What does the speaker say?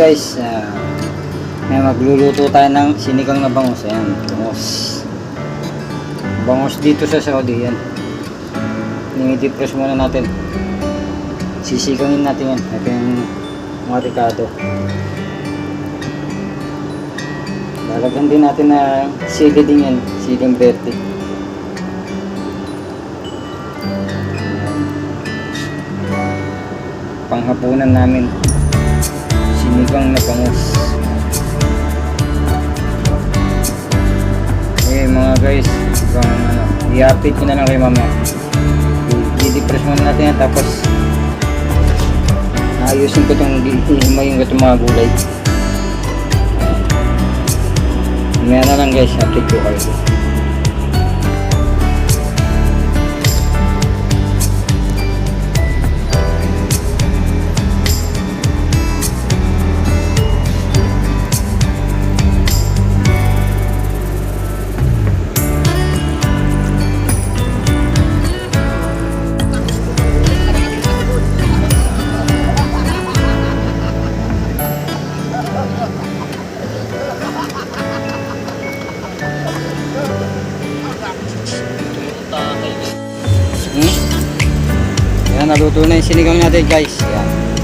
guys, may magluluto tayo ng sinigang na bangus. Ayan, bangus. Bangus dito sa Saudi. Yan. Ninidepress muna natin. Sisikangin natin yan. Ito yung mga ricado. Lalagyan din natin na sili din yan. Siling verde. Panghapunan namin. Sinigang na bangus. Okay mga guys, i-update ko na lang kay mama. I-depress muna natin yan, tapos ayusin ko itong himayin ko itong mga gulay. Mamaya na lang guys, update ko kayo. Yan, naluto na yung sinigang natin guys. Yan.